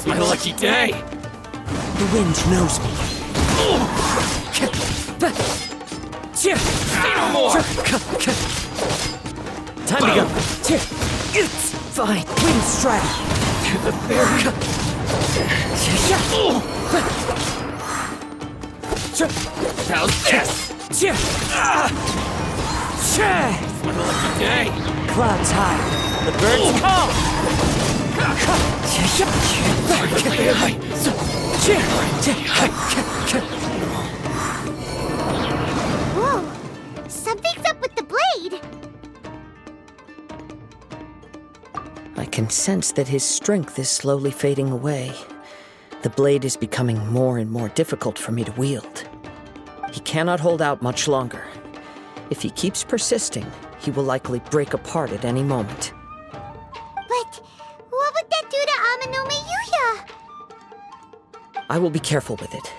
my lucky day! The wind knows me. Say no more! Time to go. Fine. Wind strike. The fairy! How's this? It's my lucky day! Clouds high. The birds call. Whoa! Something's up with the blade! I can sense that his strength is slowly fading away. The blade is becoming more and more difficult for me to wield. He cannot hold out much longer. If he keeps persisting, he will likely break apart at any moment. But what would that do to Amanome Yuya? I will be careful with it.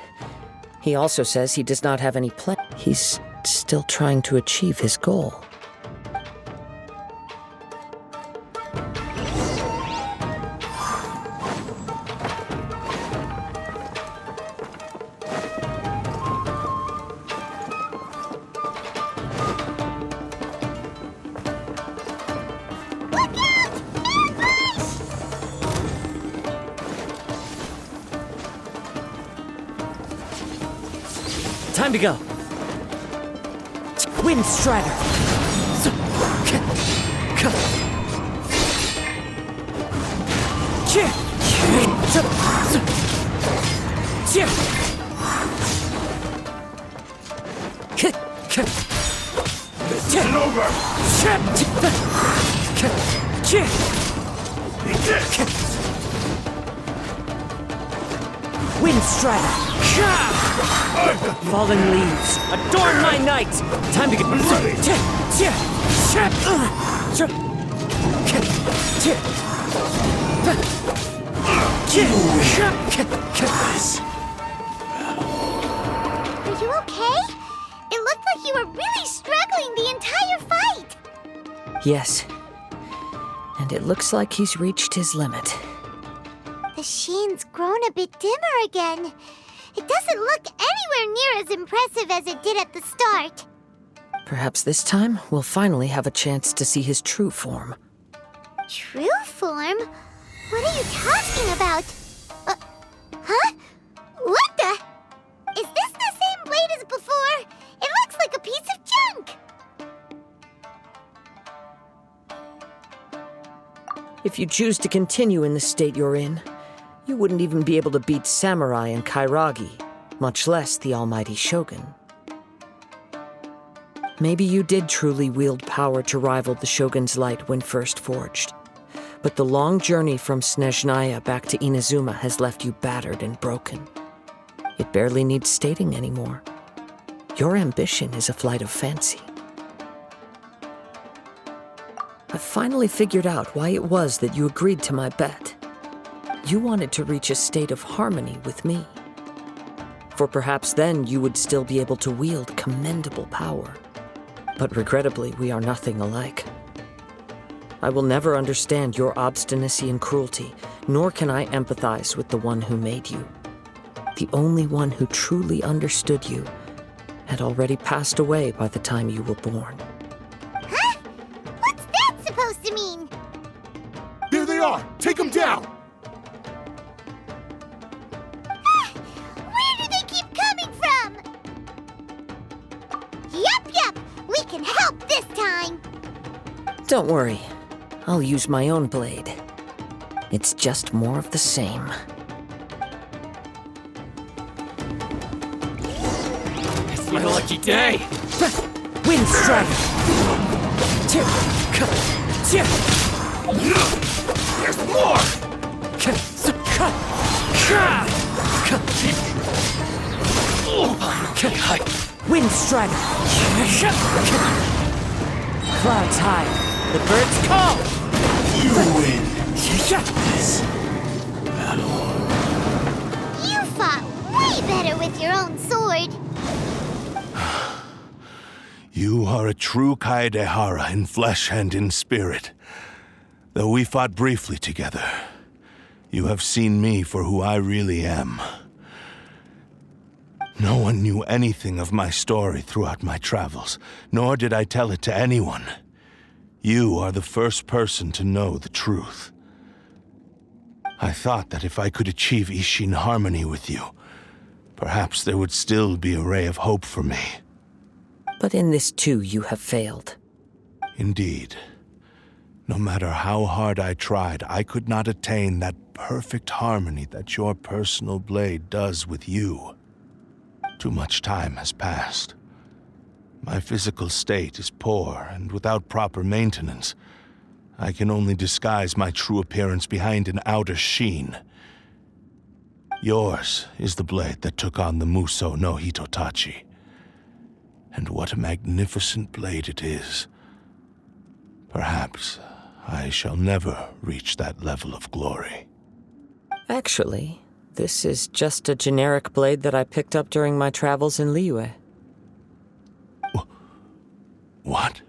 He also says he does not have any plan. He's still trying to achieve his goal. Time to go. Wind Strider. This isn't over! Wind Strider. Fallen leaves, adorn my night! Time to get ready! Are you okay? It looked like you were really struggling the entire fight! Yes. And it looks like he's reached his limit. The sheen's grown a bit dimmer again. It doesn't look anywhere near as impressive as it did at the start. Perhaps this time we'll finally have a chance to see his true form. True form? What are you talking about? Huh? What the? Is this the same blade as before? It looks like a piece of junk! If you choose to continue in the state you're in, you wouldn't even be able to beat Samurai and Kairagi, much less the almighty Shogun. Maybe you did truly wield power to rival the Shogun's light when first forged. But the long journey from Snezhnaya back to Inazuma has left you battered and broken. It barely needs stating anymore. Your ambition is a flight of fancy. I've finally figured out why it was that you agreed to my bet. You wanted to reach a state of harmony with me. For perhaps then you would still be able to wield commendable power. But regrettably, we are nothing alike. I will never understand your obstinacy and cruelty, nor can I empathize with the one who made you. The only one who truly understood you had already passed away by the time you were born. Huh? What's that supposed to mean? There they are! Take them down! Where do they keep coming from? Yup, we can help this time. Don't worry, I'll use my own blade. It's just more of the same. It's my lucky day! Wind Strike! There's more! Wind Strider! Clouds high. The birds call! You win! This battle. You fought way better with your own sword. You are a true Kaedehara in flesh and in spirit. Though we fought briefly together, You have seen me for who I really am. No one knew anything of my story throughout my travels, nor did I tell it to anyone. You are the first person to know the truth. I thought that if I could achieve Ishin harmony with you, perhaps there would still be a ray of hope for me. But in this too, you have failed. Indeed. No matter how hard I tried, I could not attain that perfect harmony that your personal blade does with you. Too much time has passed. My physical state is poor, and without proper maintenance, I can only disguise my true appearance behind an outer sheen. Yours is the blade that took on the Muso no Hitotachi. And what a magnificent blade it is. Perhaps I shall never reach that level of glory. Actually, this is just a generic blade that I picked up during my travels in Liyue. What?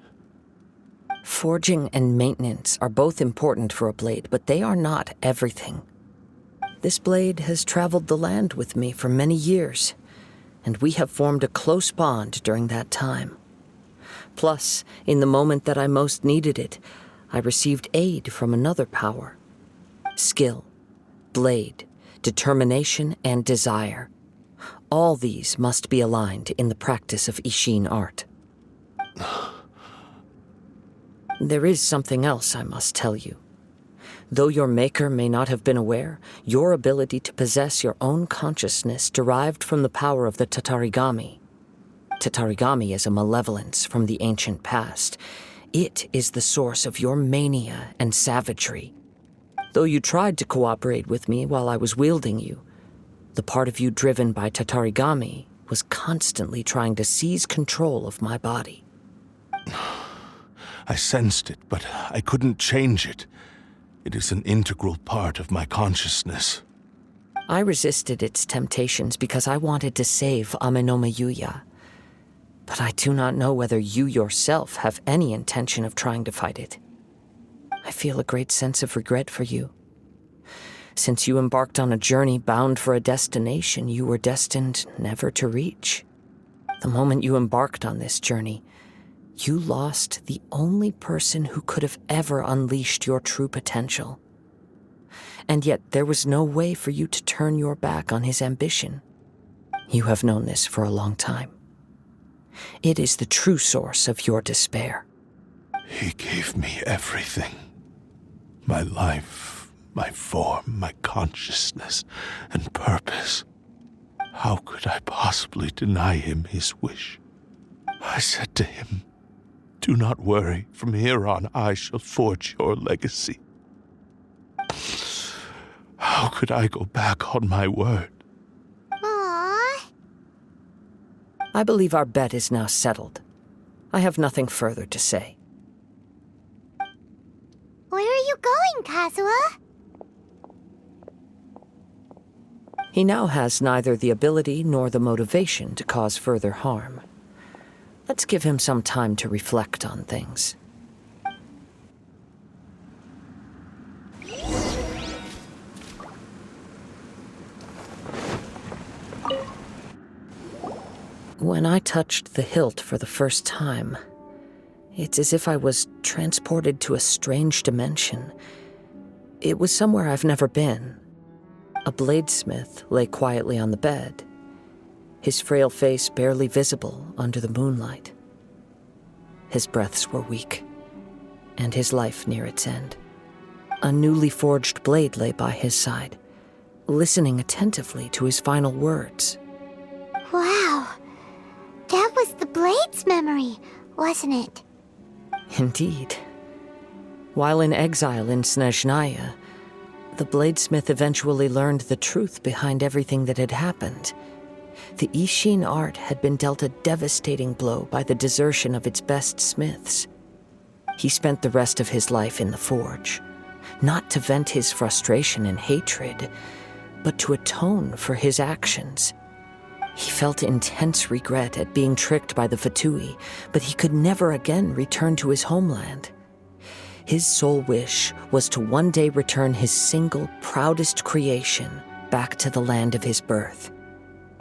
Forging and maintenance are both important for a blade, but they are not everything. This blade has traveled the land with me for many years, and we have formed a close bond during that time. Plus, in the moment that I most needed it, I received aid from another power. Skill, blade, determination, and desire. All these must be aligned in the practice of Ishin art. There is something else I must tell you. Though your maker may not have been aware, your ability to possess your own consciousness derived from the power of the Tatarigami. Tatarigami is a malevolence from the ancient past. It is the source of your mania and savagery. Though you tried to cooperate with me while I was wielding you, the part of you driven by Tatarigami was constantly trying to seize control of my body. I sensed it, but I couldn't change it. It is an integral part of my consciousness. I resisted its temptations because I wanted to save Amenoma Yuya. But I do not know whether you yourself have any intention of trying to fight it. I feel a great sense of regret for you. Since you embarked on a journey bound for a destination you were destined never to reach. The moment you embarked on this journey, you lost the only person who could have ever unleashed your true potential. And yet there was no way for you to turn your back on his ambition. You have known this for a long time. It is the true source of your despair. He gave me everything. My life, my form, my consciousness, and purpose. How could I possibly deny him his wish? I said to him, "Do not worry, from here on I shall forge your legacy." How could I go back on my word? Aww. I believe our bet is now settled. I have nothing further to say. Where are you going, Kazuha? He now has neither the ability nor the motivation to cause further harm. Let's give him some time to reflect on things. When I touched the hilt for the first time, it's as if I was transported to a strange dimension. It was somewhere I've never been. A bladesmith lay quietly on the bed, his frail face barely visible under the moonlight. His breaths were weak, and his life near its end. A newly forged blade lay by his side, listening attentively to his final words. Wow. That was the Blade's memory, wasn't it? Indeed. While in exile in Snezhnaya, the bladesmith eventually learned the truth behind everything that had happened. The Ishin art had been dealt a devastating blow by the desertion of its best smiths. He spent the rest of his life in the forge, not to vent his frustration and hatred, but to atone for his actions. He felt intense regret at being tricked by the Fatui, but he could never again return to his homeland. His sole wish was to one day return his single, proudest creation back to the land of his birth.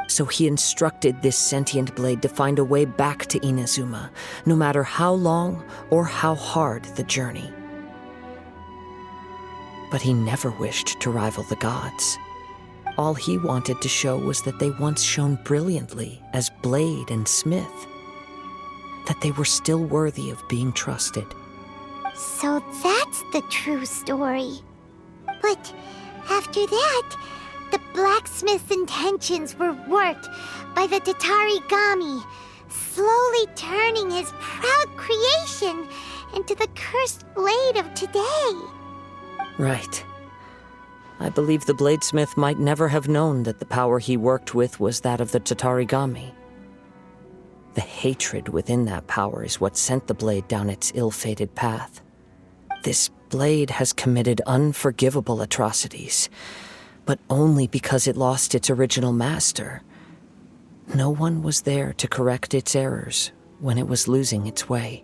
So he instructed this sentient blade to find a way back to Inazuma, no matter how long or how hard the journey. But he never wished to rival the gods. All he wanted to show was that they once shone brilliantly as blade and smith, that they were still worthy of being trusted. So that's the true story. But after that, the blacksmith's intentions were worked by the Tatarigami, slowly turning his proud creation into the cursed blade of today. Right. I believe the bladesmith might never have known that the power he worked with was that of the Tatarigami. The hatred within that power is what sent the blade down its ill-fated path. This blade has committed unforgivable atrocities, but only because it lost its original master. No one was there to correct its errors when it was losing its way.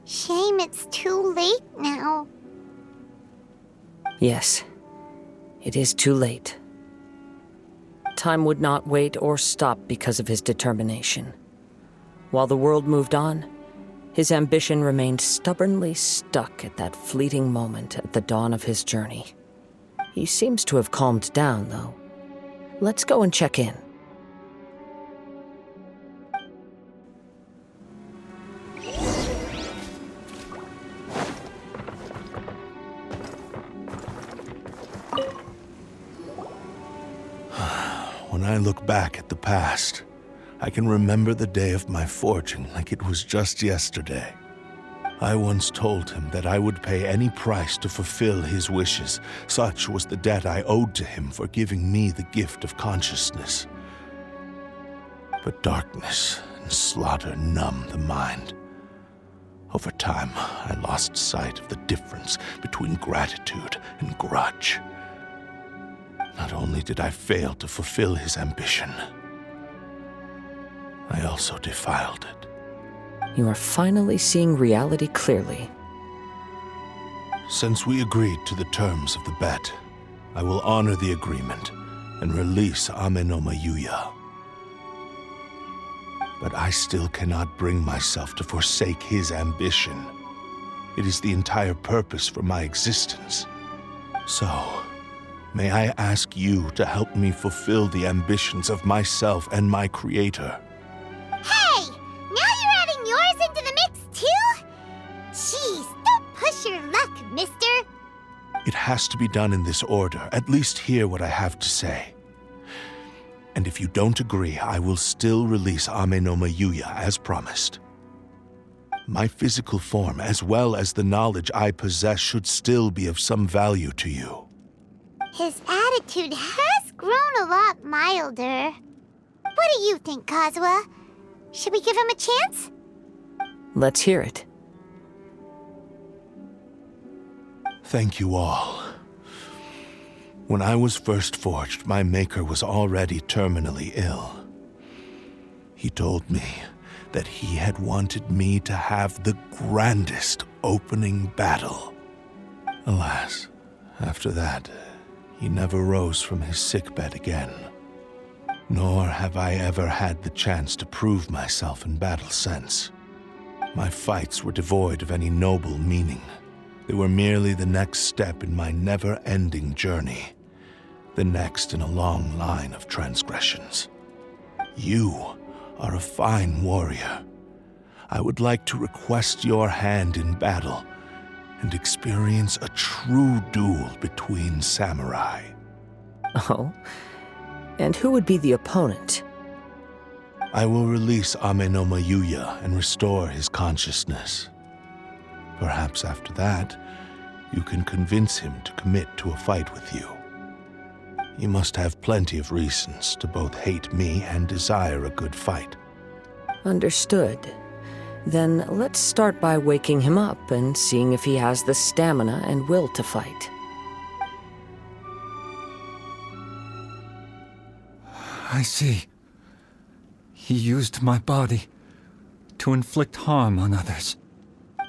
Shame it's too late now. Yes, it is too late. Time would not wait or stop because of his determination. While the world moved on, his ambition remained stubbornly stuck at that fleeting moment at the dawn of his journey. He seems to have calmed down, though. Let's go and check in. When I look back at the past, I can remember the day of my forging like it was just yesterday. I once told him that I would pay any price to fulfill his wishes. Such was the debt I owed to him for giving me the gift of consciousness. But darkness and slaughter numb the mind. Over time, I lost sight of the difference between gratitude and grudge. Not only did I fail to fulfill his ambition, I also defiled it. You are finally seeing reality clearly. Since we agreed to the terms of the bet, I will honor the agreement and release Amenoma Yuya. But I still cannot bring myself to forsake his ambition. It is the entire purpose for my existence. So, may I ask you to help me fulfill the ambitions of myself and my creator? Hey! Now you're adding yours into the mix, too? Jeez, don't push your luck, mister. It has to be done in this order. At least hear what I have to say. And if you don't agree, I will still release Amenoma Yuya as promised. My physical form, as well as the knowledge I possess, should still be of some value to you. His attitude has grown a lot milder. What do you think, Kazuha? Should we give him a chance? Let's hear it. Thank you all. When I was first forged, my maker was already terminally ill. He told me that he had wanted me to have the grandest opening battle. Alas, after that, he never rose from his sickbed again. Nor have I ever had the chance to prove myself in battle since. My fights were devoid of any noble meaning. They were merely the next step in my never-ending journey, the next in a long line of transgressions. You are a fine warrior. I would like to request your hand in battle and experience a true duel between samurai. Oh? And who would be the opponent? I will release Amenoma Yuya and restore his consciousness. Perhaps after that, you can convince him to commit to a fight with you. He must have plenty of reasons to both hate me and desire a good fight. Understood. Then let's start by waking him up and seeing if he has the stamina and will to fight. I see. He used my body to inflict harm on others.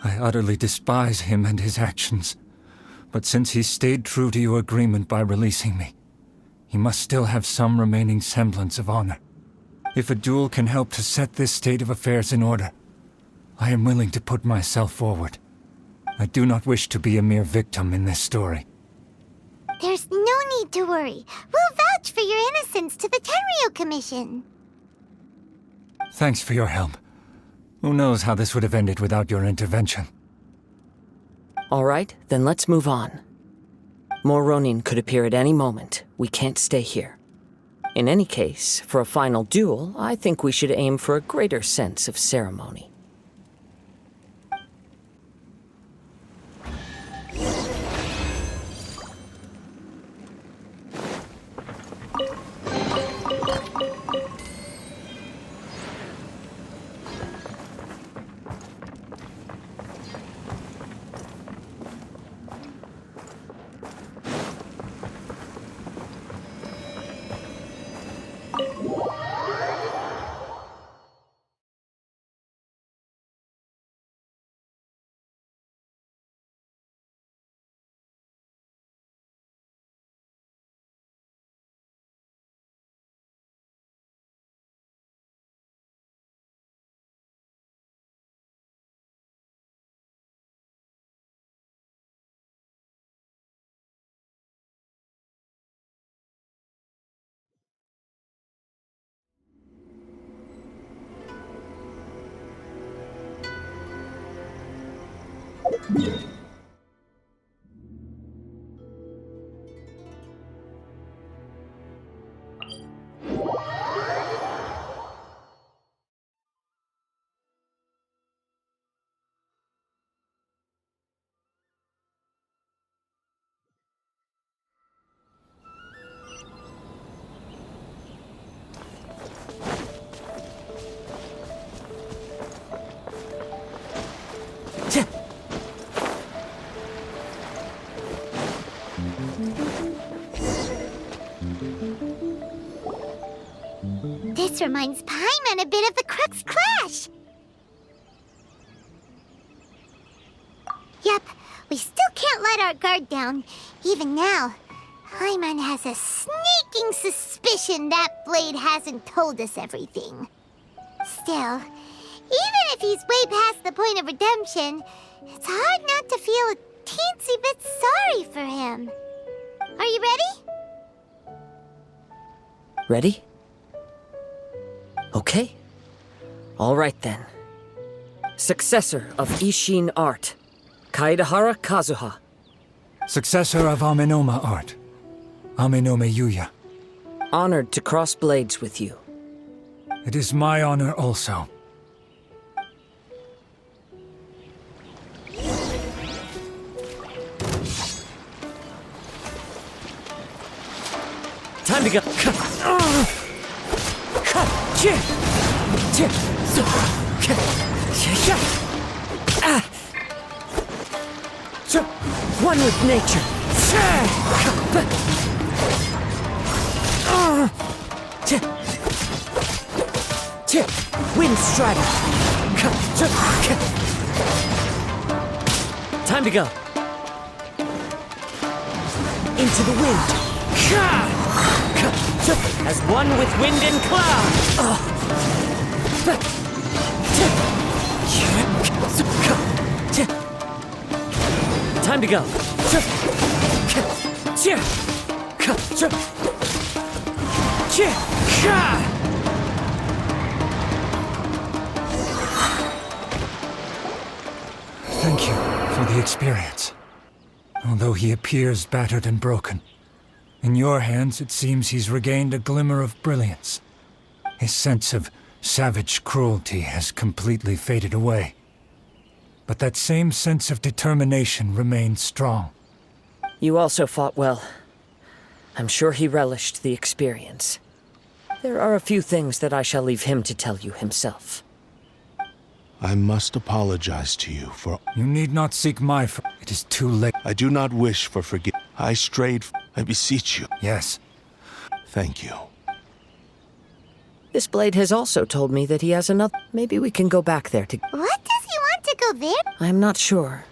I utterly despise him and his actions. But since he stayed true to your agreement by releasing me, he must still have some remaining semblance of honor. If a duel can help to set this state of affairs in order, I am willing to put myself forward. I do not wish to be a mere victim in this story. There's no need to worry. We'll vouch for your innocence to the Tenryu Commission. Thanks for your help. Who knows how this would have ended without your intervention. All right, then let's move on. More Ronin could appear at any moment. We can't stay here. In any case, for a final duel, I think we should aim for a greater sense of ceremony. This reminds Paimon a bit of the Crux Clash. Yep, we still can't let our guard down. Even now, Paimon has a sneaking suspicion that Blade hasn't told us everything. Still, even if he's way past the point of redemption, it's hard not to feel a teensy bit sorry for him. Are you ready? Ready? Okay. All right then. Successor of Ishin Art, Kaedahara Kazuha. Successor of Amenoma art, Amenome Yuya. Honored to cross blades with you. It is my honor also. Time to go. One with nature. Wind Strider. Time to go. Into the wind. As one with wind and cloud. Time to go. Thank you for the experience. Although he appears battered and broken, in your hands it seems he's regained a glimmer of brilliance. His sense of savage cruelty has completely faded away. But that same sense of determination remains strong. You also fought well. I'm sure he relished the experience. There are a few things that I shall leave him to tell you himself. I must apologize to you for... You need not seek my it is too late. I do not wish for forgiveness. I strayed. I beseech you. Yes. Thank you. This blade has also told me that he has another... Maybe we can go back there to... What does he want to go still there? I'm not sure.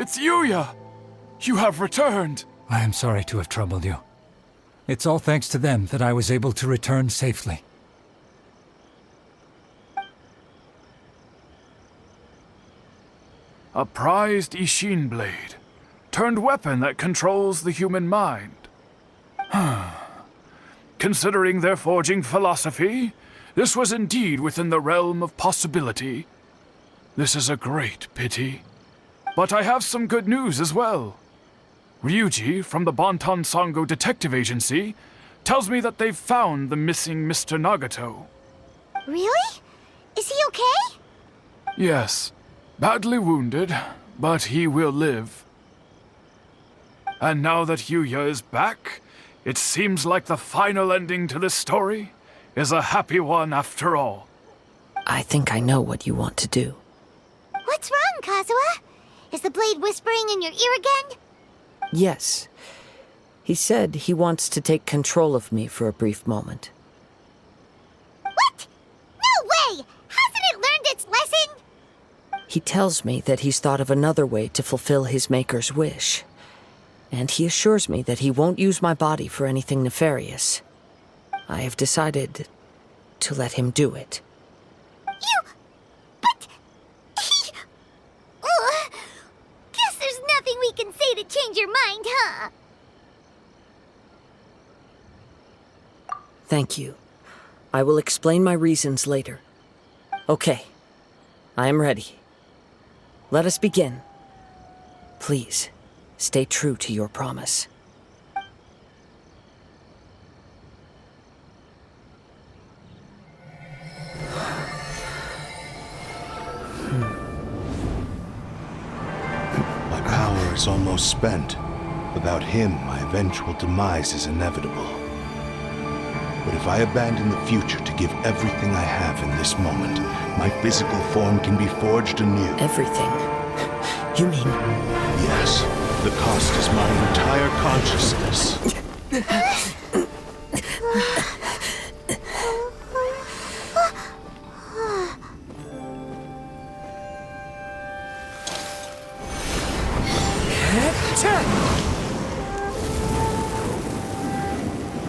It's Yuya! You have returned! I am sorry to have troubled you. It's all thanks to them that I was able to return safely. A prized Ishin blade, turned weapon that controls the human mind. Considering their forging philosophy, this was indeed within the realm of possibility. This is a great pity. But I have some good news as well. Ryuji, from the Bonton Sango Detective Agency, tells me that they've found the missing Mr. Nagato. Really? Is he okay? Yes, badly wounded, but he will live. And now that Yuya is back, it seems like the final ending to this story is a happy one after all. I think I know what you want to do. What's wrong, Kazuha? Is the blade whispering in your ear again? Yes. He said he wants to take control of me for a brief moment. What? No way! Hasn't it learned its lesson? He tells me that he's thought of another way to fulfill his maker's wish. And he assures me that he won't use my body for anything nefarious. I have decided to let him do it. But... Guess there's nothing we can say to change your mind, huh? Thank you. I will explain my reasons later. Okay. I am ready. Let us begin. Please, stay true to your promise. My power is almost spent. Without him, my eventual demise is inevitable. But if I abandon the future to give everything I have in this moment, my physical form can be forged anew. Everything? You mean... Yes, the cost is my entire consciousness.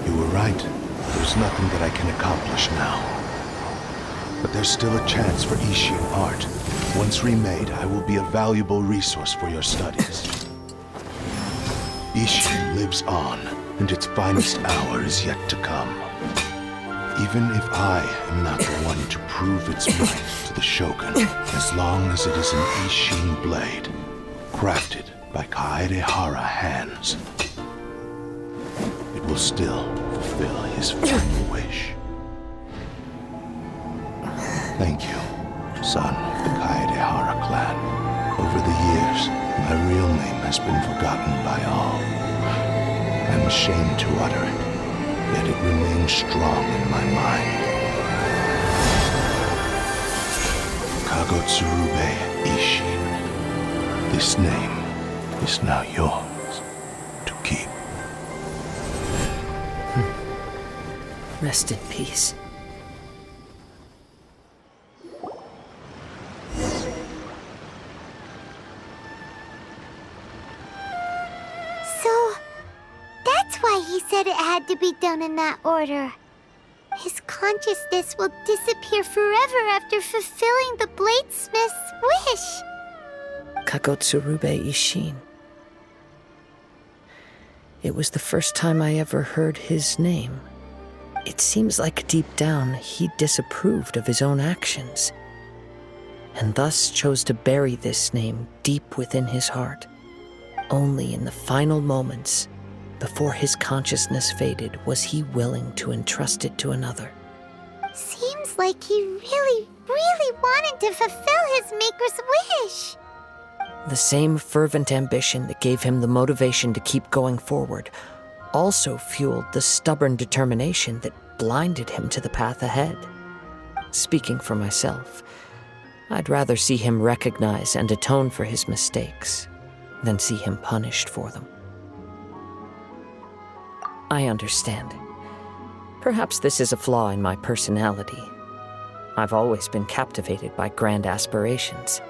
You were right. There's nothing that I can accomplish now. But there's still a chance for Ishin art. Once remade, I will be a valuable resource for your studies. Ishin lives on, and its finest hour is yet to come. Even if I am not the one to prove its might to the Shogun, as long as it is an Ishin blade, crafted by Kaedehara hands, it will still fulfill his final wish. Thank you, son of the Kaedehara clan. Over the years, my real name has been forgotten by all. I'm ashamed to utter it, yet it remains strong in my mind. Kagotsurube Ishin. This name is now yours to keep. Rest in peace. So, that's why he said it had to be done in that order. His consciousness will disappear forever after fulfilling the bladesmith's wish. Kagotsurube Ishin. It was the first time I ever heard his name. It seems like deep down he disapproved of his own actions, and thus chose to bury this name deep within his heart. Only in the final moments, before his consciousness faded, was he willing to entrust it to another. Seems like he really wanted to fulfill his maker's wish. The same fervent ambition that gave him the motivation to keep going forward also fueled the stubborn determination that blinded him to the path ahead. Speaking for myself, I'd rather see him recognize and atone for his mistakes than see him punished for them. I understand. Perhaps this is a flaw in my personality. I've always been captivated by grand aspirations.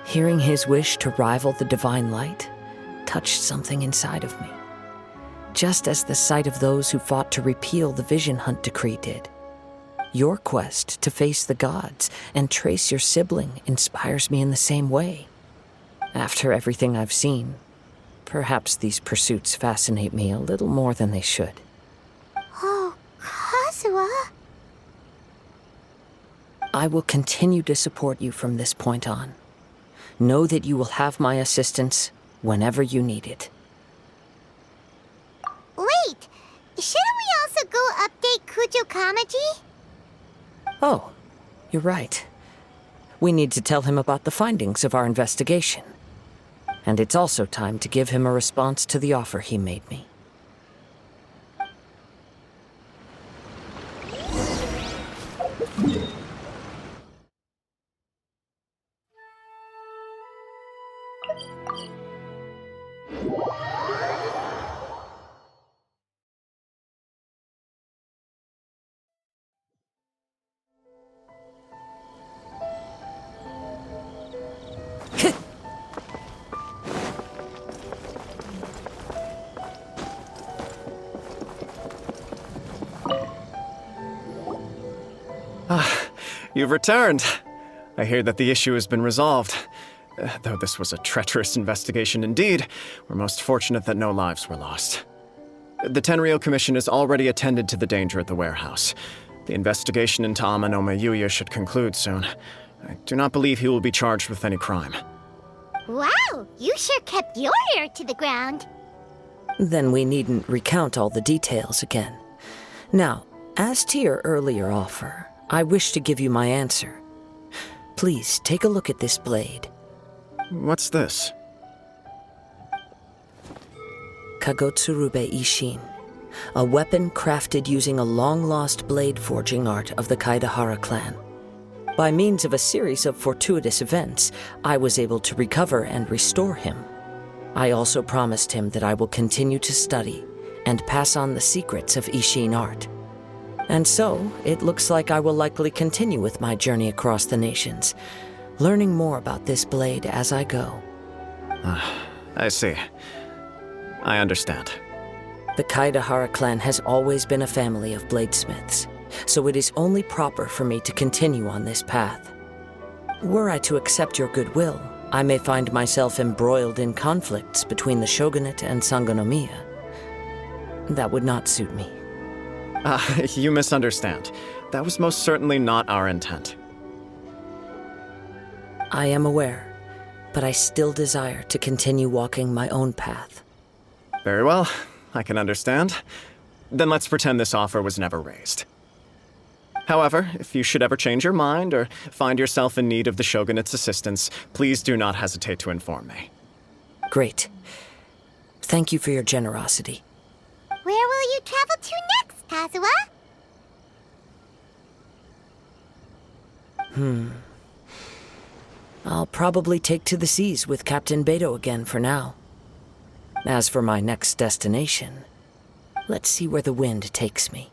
Hearing his wish to rival the divine light touched something inside of me, just as the sight of those who fought to repeal the Vision Hunt decree did. Your quest to face the gods and trace your sibling inspires me in the same way. After everything I've seen, perhaps these pursuits fascinate me a little more than they should. Oh, Kazuha. I will continue to support you from this point on. Know that you will have my assistance whenever you need it. Wait, shouldn't we also go update Kujo Kamaji? Oh, you're right. We need to tell him about the findings of our investigation. And it's also time to give him a response to the offer he made me. You've returned. I hear that the issue has been resolved. Though this was a treacherous investigation indeed, we're most fortunate that no lives were lost. The Tenryou Commission has already attended to the danger at the warehouse. The investigation into Amanome Yuya should conclude soon. I do not believe he will be charged with any crime. Wow, you sure kept your ear to the ground. Then we needn't recount all the details again. Now, as to your earlier offer, I wish to give you my answer. Please take a look at this blade. What's this? Kagotsurube Ishin, a weapon crafted using a long-lost blade forging art of the Kaidahara clan. By means of a series of fortuitous events, I was able to recover and restore him. I also promised him that I will continue to study and pass on the secrets of Ishin art. And so, it looks like I will likely continue with my journey across the nations, learning more about this blade as I go. I see. I understand. The Kaidahara clan has always been a family of bladesmiths, so it is only proper for me to continue on this path. Were I to accept your goodwill, I may find myself embroiled in conflicts between the shogunate and Sangonomiya. That would not suit me. You misunderstand. That was most certainly not our intent. I am aware, but I still desire to continue walking my own path. Very well, I can understand. Then let's pretend this offer was never raised. However, if you should ever change your mind or find yourself in need of the Shogunate's assistance, please do not hesitate to inform me. Great. Thank you for your generosity. Where will you travel to next, Kazuha? I'll probably take to the seas with Captain Beto again for now. As for my next destination, let's see where the wind takes me.